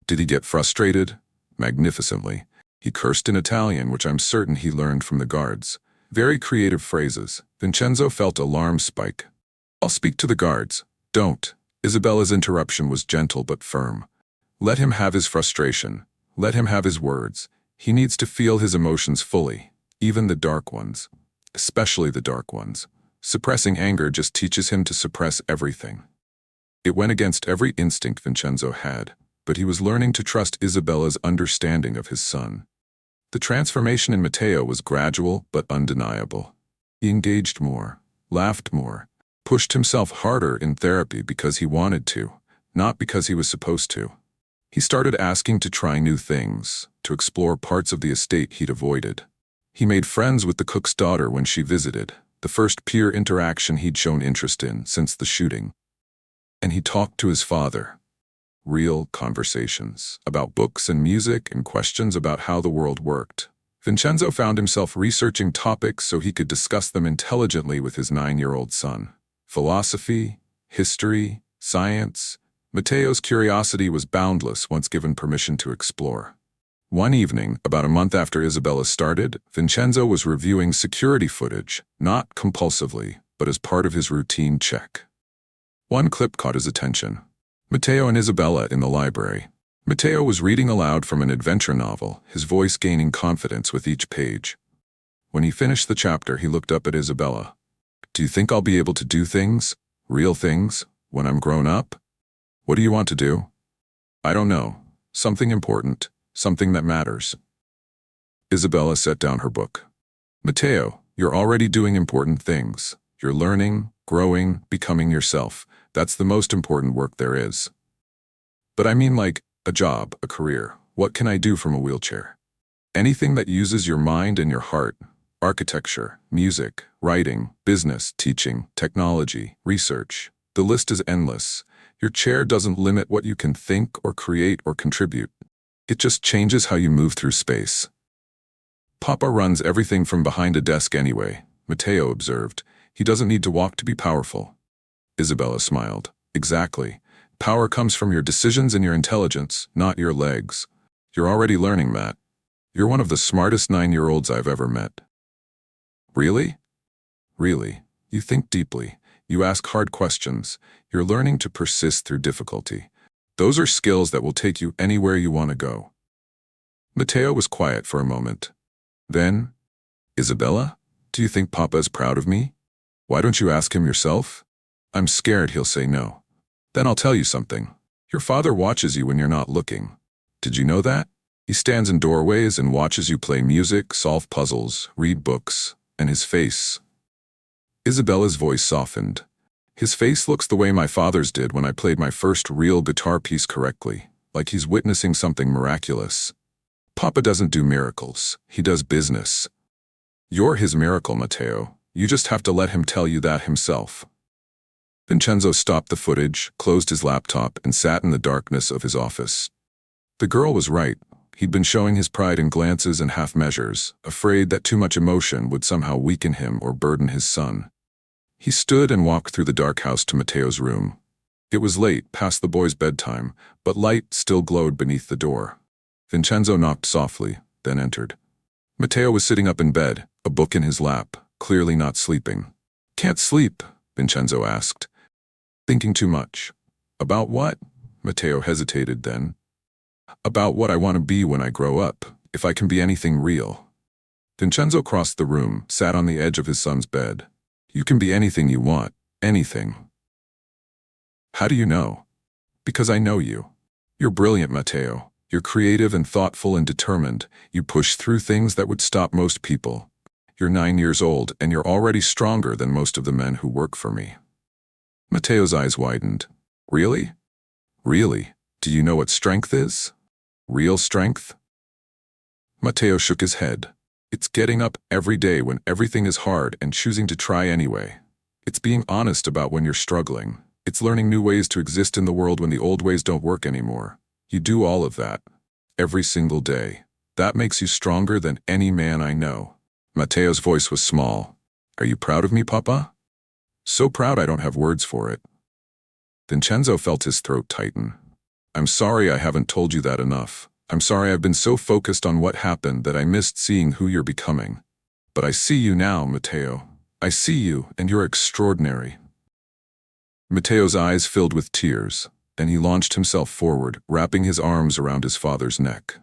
Did he get frustrated? Magnificently. He cursed in Italian, which I'm certain he learned from the guards. Very creative phrases. Vincenzo felt alarm spike. I'll speak to the guards. Don't. Isabella's interruption was gentle but firm. Let him have his frustration. Let him have his words. He needs to feel his emotions fully, even the dark ones. Especially the dark ones. Suppressing anger just teaches him to suppress everything. It went against every instinct Vincenzo had, but he was learning to trust Isabella's understanding of his son. The transformation in Matteo was gradual but undeniable. He engaged more, laughed more, pushed himself harder in therapy because he wanted to, not because he was supposed to. He started asking to try new things, to explore parts of the estate he'd avoided. He made friends with the cook's daughter when she visited, the first peer interaction he'd shown interest in since the shooting. And he talked to his father. Real conversations about books and music and questions about how the world worked. Vincenzo found himself researching topics so he could discuss them intelligently with his 9-year-old son. Philosophy, history, science. Matteo's curiosity was boundless once given permission to explore. One evening, about a month after Isabella started, Vincenzo was reviewing security footage, not compulsively, but as part of his routine check. One clip caught his attention. Matteo and Isabella in the library. Matteo was reading aloud from an adventure novel, his voice gaining confidence with each page. When he finished the chapter, he looked up at Isabella. Do you think I'll be able to do things, real things, when I'm grown up? What do you want to do? I don't know. Something important, something that matters. Isabella set down her book. Matteo, you're already doing important things. You're learning, growing, becoming yourself. That's the most important work there is. But I mean like a job, a career. What can I do from a wheelchair? Anything that uses your mind and your heart. Architecture, music, writing, business, teaching, technology, research. The list is endless. Your chair doesn't limit what you can think or create or contribute. It just changes how you move through space. Papa runs everything from behind a desk anyway, Matteo observed. He doesn't need to walk to be powerful. Isabella smiled. Exactly. Power comes from your decisions and your intelligence, not your legs. You're already learning that. You're one of the smartest 9-year-olds I've ever met. Really? Really. You think deeply. You ask hard questions. You're learning to persist through difficulty. Those are skills that will take you anywhere you want to go. Matteo was quiet for a moment. Then, Isabella, do you think Papa is proud of me? Why don't you ask him yourself? I'm scared he'll say no. Then I'll tell you something. Your father watches you when you're not looking. Did you know that? He stands in doorways and watches you play music, solve puzzles, read books, and his face. Isabella's voice softened. His face looks the way my father's did when I played my first real guitar piece correctly, like he's witnessing something miraculous. Papa doesn't do miracles, he does business. You're his miracle, Matteo. You just have to let him tell you that himself. Vincenzo stopped the footage, closed his laptop, and sat in the darkness of his office. The girl was right. He'd been showing his pride in glances and half measures, afraid that too much emotion would somehow weaken him or burden his son. He stood and walked through the dark house to Matteo's room. It was late, past the boy's bedtime, but light still glowed beneath the door. Vincenzo knocked softly, then entered. Matteo was sitting up in bed, a book in his lap, clearly not sleeping. Can't sleep? Vincenzo asked. Thinking too much. About what? Matteo hesitated then. About what I want to be when I grow up, if I can be anything real. Vincenzo crossed the room, sat on the edge of his son's bed. You can be anything you want, anything. How do you know? Because I know you. You're brilliant, Matteo. You're creative and thoughtful and determined. You push through things that would stop most people. You're 9 years old, and you're already stronger than most of the men who work for me. Matteo's eyes widened. Really? Really? Do you know what strength is? Real strength? Matteo shook his head. It's getting up every day when everything is hard and choosing to try anyway. It's being honest about when you're struggling. It's learning new ways to exist in the world when the old ways don't work anymore. You do all of that. Every single day. That makes you stronger than any man I know. Matteo's voice was small. Are you proud of me, Papa? So proud I don't have words for it. Vincenzo felt his throat tighten. I'm sorry I haven't told you that enough. I'm sorry I've been so focused on what happened that I missed seeing who you're becoming. But I see you now, Matteo. I see you, and you're extraordinary. Matteo's eyes filled with tears, and he launched himself forward, wrapping his arms around his father's neck.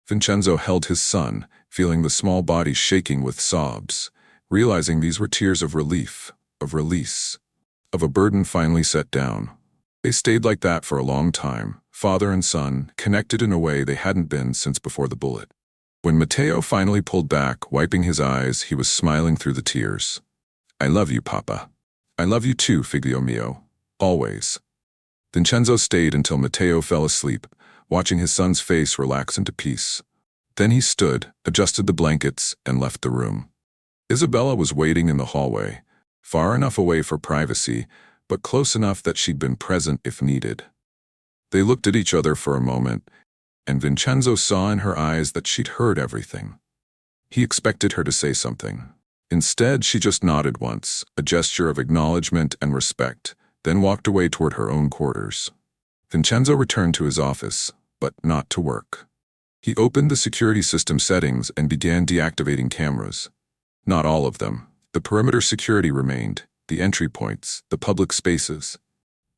Vincenzo held his son, feeling the small body shaking with sobs, realizing these were tears of relief, of release, of a burden finally set down. They stayed like that for a long time, father and son, connected in a way they hadn't been since before the bullet. When Matteo finally pulled back, wiping his eyes, he was smiling through the tears. I love you, Papa. I love you too, figlio mio. Always. Vincenzo stayed until Matteo fell asleep, watching his son's face relax into peace. Then he stood, adjusted the blankets, and left the room. Isabella was waiting in the hallway, far enough away for privacy, but close enough that she'd been present if needed. They looked at each other for a moment, and Vincenzo saw in her eyes that she'd heard everything. He expected her to say something. Instead, she just nodded once, a gesture of acknowledgement and respect, then walked away toward her own quarters. Vincenzo returned to his office, but not to work. He opened the security system settings and began deactivating cameras. Not all of them. The perimeter security remained, the entry points, the public spaces.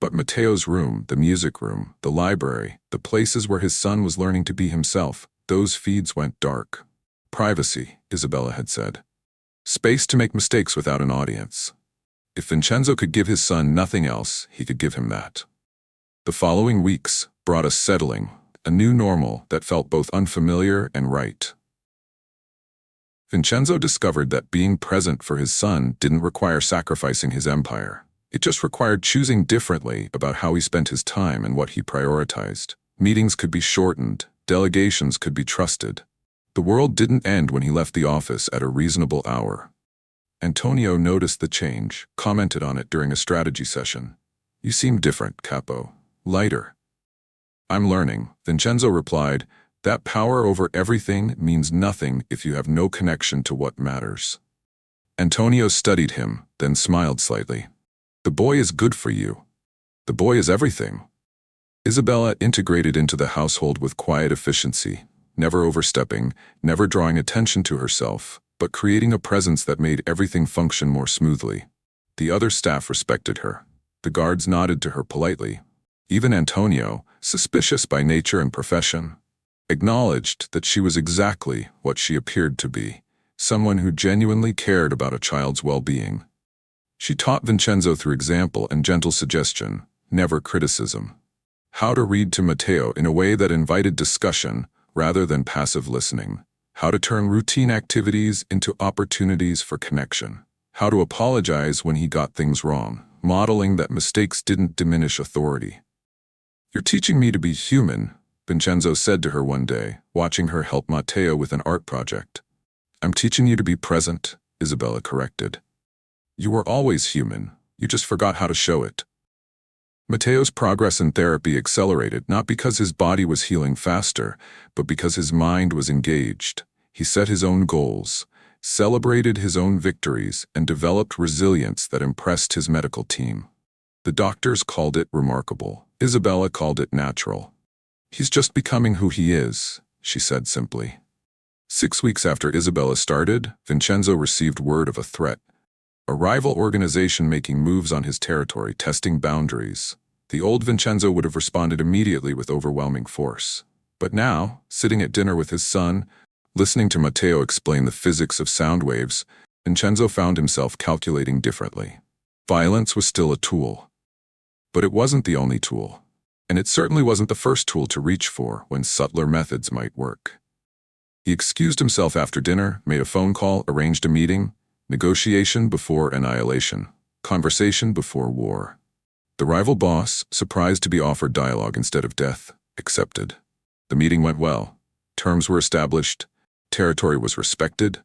But Matteo's room, the music room, the library, the places where his son was learning to be himself, those feeds went dark. Privacy, Isabella had said. Space to make mistakes without an audience. If Vincenzo could give his son nothing else, he could give him that. The following weeks brought a settling, a new normal that felt both unfamiliar and right. Vincenzo discovered that being present for his son didn't require sacrificing his empire. It just required choosing differently about how he spent his time and what he prioritized. Meetings could be shortened, delegations could be trusted. The world didn't end when he left the office at a reasonable hour. Antonio noticed the change, commented on it during a strategy session. You seem different, Capo. Lighter. I'm learning, Vincenzo replied. That power over everything means nothing if you have no connection to what matters. Antonio studied him, then smiled slightly. The boy is good for you. The boy is everything. Isabella integrated into the household with quiet efficiency, never overstepping, never drawing attention to herself, but creating a presence that made everything function more smoothly. The other staff respected her. The guards nodded to her politely. Even Antonio, suspicious by nature and profession, acknowledged that she was exactly what she appeared to be, someone who genuinely cared about a child's well-being. She taught Vincenzo through example and gentle suggestion, never criticism. How to read to Matteo in a way that invited discussion rather than passive listening. How to turn routine activities into opportunities for connection. How to apologize when he got things wrong, modeling that mistakes didn't diminish authority. You're teaching me to be human, Vincenzo said to her one day, watching her help Matteo with an art project. I'm teaching you to be present, Isabella corrected. You were always human, you just forgot how to show it. Matteo's progress in therapy accelerated not because his body was healing faster, but because his mind was engaged. He set his own goals, celebrated his own victories, and developed resilience that impressed his medical team. The doctors called it remarkable. Isabella called it natural. He's just becoming who he is, she said simply. 6 weeks after Isabella started, Vincenzo received word of a threat. A rival organization making moves on his territory, testing boundaries. The old Vincenzo would have responded immediately with overwhelming force. But now, sitting at dinner with his son, listening to Matteo explain the physics of sound waves, Vincenzo found himself calculating differently. Violence was still a tool. But it wasn't the only tool. And it certainly wasn't the first tool to reach for when subtler methods might work. He excused himself after dinner, made a phone call, arranged a meeting. Negotiation before annihilation. Conversation before war. The rival boss, surprised to be offered dialogue instead of death, accepted. The meeting went well. Terms were established. Territory was respected.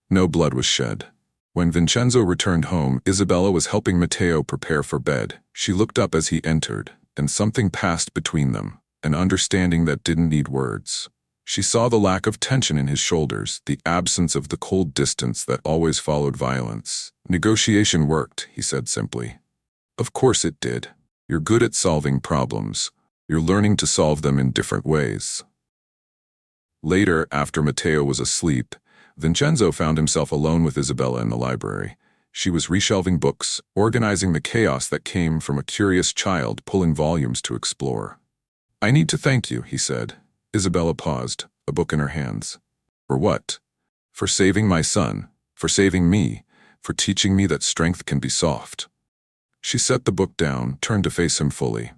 No blood was shed. When Vincenzo returned home, Isabella was helping Matteo prepare for bed. She looked up as he entered, and something passed between them, an understanding that didn't need words. She saw the lack of tension in his shoulders, the absence of the cold distance that always followed violence. "Negotiation worked," he said simply. "Of course it did. You're good at solving problems. You're learning to solve them in different ways." Later, after Matteo was asleep, Vincenzo found himself alone with Isabella in the library. She was reshelving books, organizing the chaos that came from a curious child pulling volumes to explore. "I need to thank you," he said. Isabella paused, a book in her hands. "For what?" "For saving my son, for saving me, for teaching me that strength can be soft." She set the book down, turned to face him fully.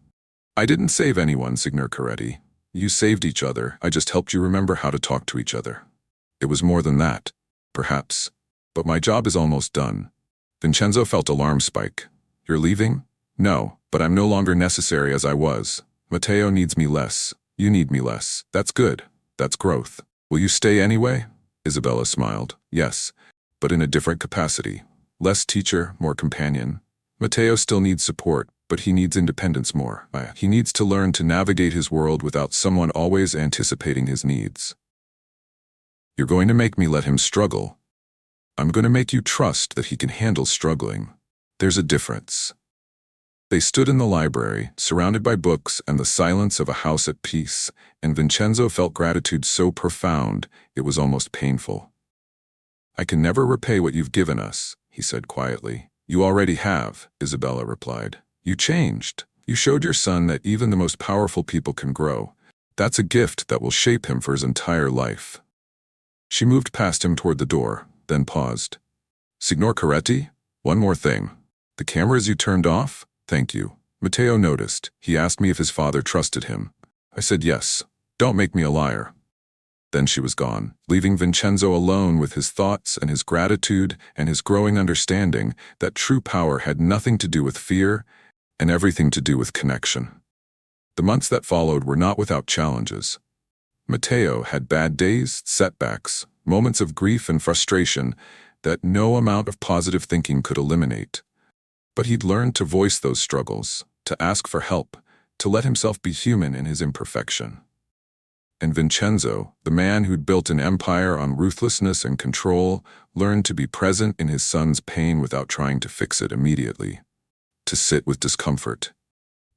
"I didn't save anyone, Signor Coretti. You saved each other. I just helped you remember how to talk to each other. It was more than that, perhaps. But my job is almost done." Vincenzo felt alarm spike. "You're leaving?" "No, but I'm no longer necessary as I was. Matteo needs me less. You need me less. That's good. That's growth. Will you stay anyway?" Isabella smiled. "Yes, but in a different capacity. Less teacher, more companion. Matteo still needs support, but he needs independence more. He needs to learn to navigate his world without someone always anticipating his needs." "You're going to make me let him struggle. I'm going to make you trust that he can handle struggling. There's a difference." They stood in the library, surrounded by books and the silence of a house at peace, and Vincenzo felt gratitude so profound it was almost painful. "I can never repay what you've given us," he said quietly. "You already have," Isabella replied. "You changed. You showed your son that even the most powerful people can grow. That's a gift that will shape him for his entire life." She moved past him toward the door, then paused. "Signor Coretti, one more thing. The cameras you turned off? Thank you." Matteo noticed. He asked me if his father trusted him. I said yes. "Don't make me a liar." Then she was gone, leaving Vincenzo alone with his thoughts and his gratitude and his growing understanding that true power had nothing to do with fear and everything to do with connection. The months that followed were not without challenges. Matteo had bad days, setbacks, moments of grief and frustration that no amount of positive thinking could eliminate. But he'd learned to voice those struggles, to ask for help, to let himself be human in his imperfection. And Vincenzo, the man who'd built an empire on ruthlessness and control, learned to be present in his son's pain without trying to fix it immediately, to sit with discomfort,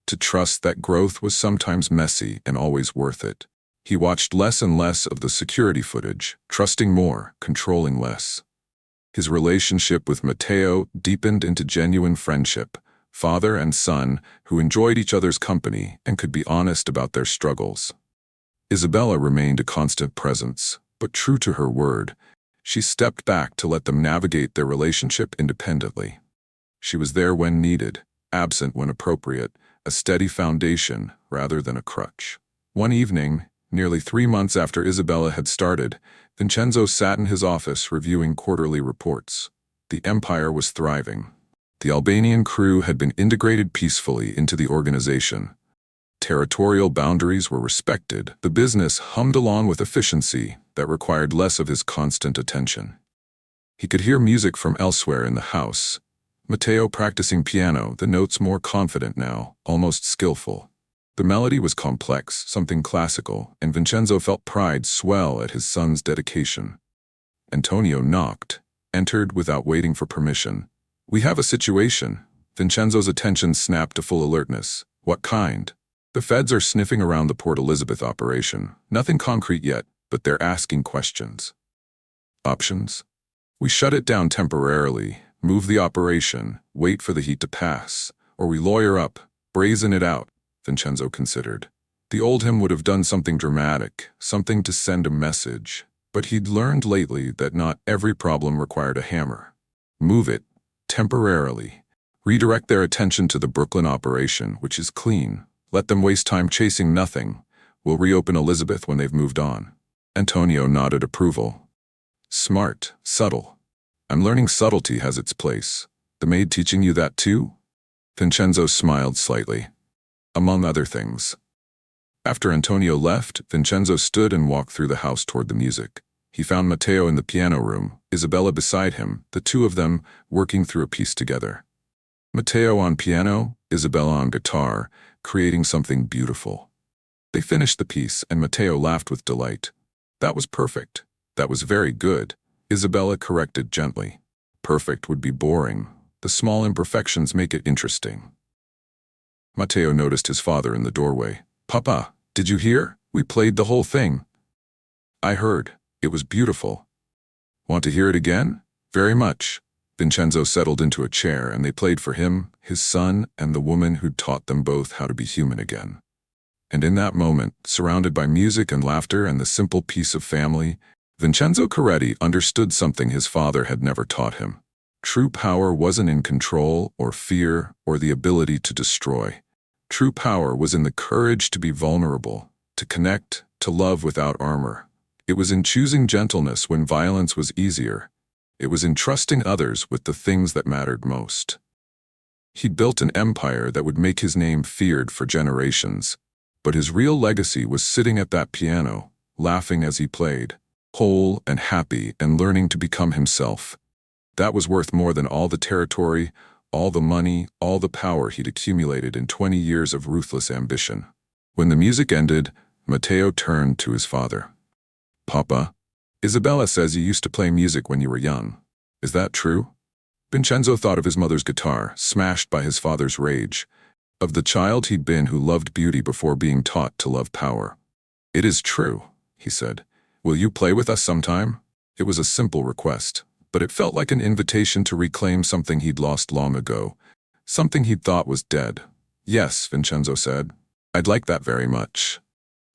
to trust that growth was sometimes messy and always worth it. He watched less and less of the security footage, trusting more, controlling less. His relationship with Matteo deepened into genuine friendship, father and son who enjoyed each other's company and could be honest about their struggles. Isabella remained a constant presence, but true to her word, she stepped back to let them navigate their relationship independently. She was there when needed, absent when appropriate, a steady foundation rather than a crutch. One evening, nearly 3 months after Isabella had started, Vincenzo sat in his office reviewing quarterly reports. The empire was thriving. The Albanian crew had been integrated peacefully into the organization. Territorial boundaries were respected. The business hummed along with efficiency that required less of his constant attention. He could hear music from elsewhere in the house. Matteo practicing piano, the notes more confident now, almost skillful. The melody was complex, something classical, and Vincenzo felt pride swell at his son's dedication. Antonio knocked, entered without waiting for permission. "We have a situation." Vincenzo's attention snapped to full alertness. "What kind?" "The feds are sniffing around the Port Elizabeth operation. Nothing concrete yet, but they're asking questions." "Options?" "We shut it down temporarily, move the operation, wait for the heat to pass, or we lawyer up, brazen it out," Vincenzo considered. The old him would have done something dramatic, something to send a message, but he'd learned lately that not every problem required a hammer. Move it, temporarily. Redirect their attention to the Brooklyn operation, which is clean. Let them waste time chasing nothing. We'll reopen Elizabeth when they've moved on. Antonio nodded approval. "Smart, subtle. I'm learning subtlety has its place. The maid teaching you that too?" Vincenzo smiled slightly. "Among other things." After Antonio left, Vincenzo stood and walked through the house toward the music. He found Matteo in the piano room, Isabella beside him, the two of them working through a piece together. Matteo on piano, Isabella on guitar, creating something beautiful. They finished the piece, and Matteo laughed with delight. That was perfect. That was very good, Isabella corrected gently. Perfect would be boring. The small imperfections make it interesting. Matteo noticed his father in the doorway. Papa, did you hear? We played the whole thing. I heard. It was beautiful. Want to hear it again? Very much. Vincenzo settled into a chair, and they played for him, his son, and the woman who'd taught them both how to be human again. And in that moment, surrounded by music and laughter and the simple peace of family, Vincenzo Coretti understood something his father had never taught him. True power wasn't in control or fear or the ability to destroy. True power was in the courage to be vulnerable, to connect, to love without armor. It was in choosing gentleness when violence was easier. It was in trusting others with the things that mattered most. He'd built an empire that would make his name feared for generations, but his real legacy was sitting at that piano, laughing as he played, whole and happy and learning to become himself. That was worth more than all the territory, all the money, all the power he'd accumulated in 20 years of ruthless ambition. When the music ended, Matteo turned to his father. Papa, Isabella says you used to play music when you were young. Is that true? Vincenzo thought of his mother's guitar, smashed by his father's rage, of the child he'd been who loved beauty before being taught to love power. It is true, he said. Will you play with us sometime? It was a simple request, but it felt like an invitation to reclaim something he'd lost long ago, something he'd thought was dead. Yes, Vincenzo said. I'd like that very much.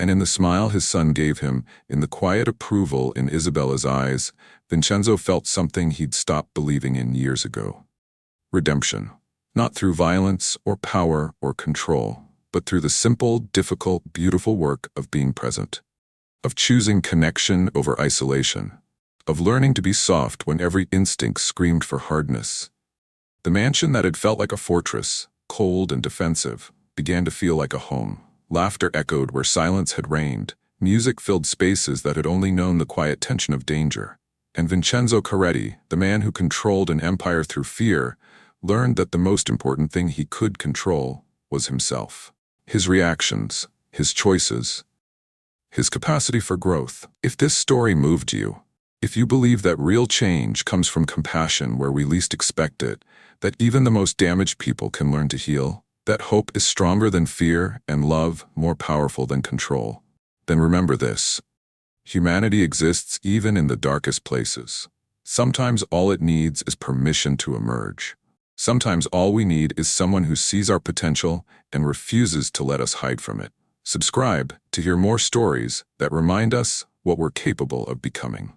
And in the smile his son gave him, in the quiet approval in Isabella's eyes, Vincenzo felt something he'd stopped believing in years ago. Redemption. Not through violence or power or control, but through the simple, difficult, beautiful work of being present. Of choosing connection over isolation. Of learning to be soft when every instinct screamed for hardness. The mansion that had felt like a fortress, cold and defensive, began to feel like a home. Laughter echoed where silence had reigned. Music filled spaces that had only known the quiet tension of danger. And Vincenzo Coretti, the man who controlled an empire through fear, learned that the most important thing he could control was himself. His reactions, his choices, his capacity for growth. If this story moved you, if you believe that real change comes from compassion where we least expect it, that even the most damaged people can learn to heal, that hope is stronger than fear and love more powerful than control, then remember this. Humanity exists even in the darkest places. Sometimes all it needs is permission to emerge. Sometimes all we need is someone who sees our potential and refuses to let us hide from it. Subscribe to hear more stories that remind us what we're capable of becoming.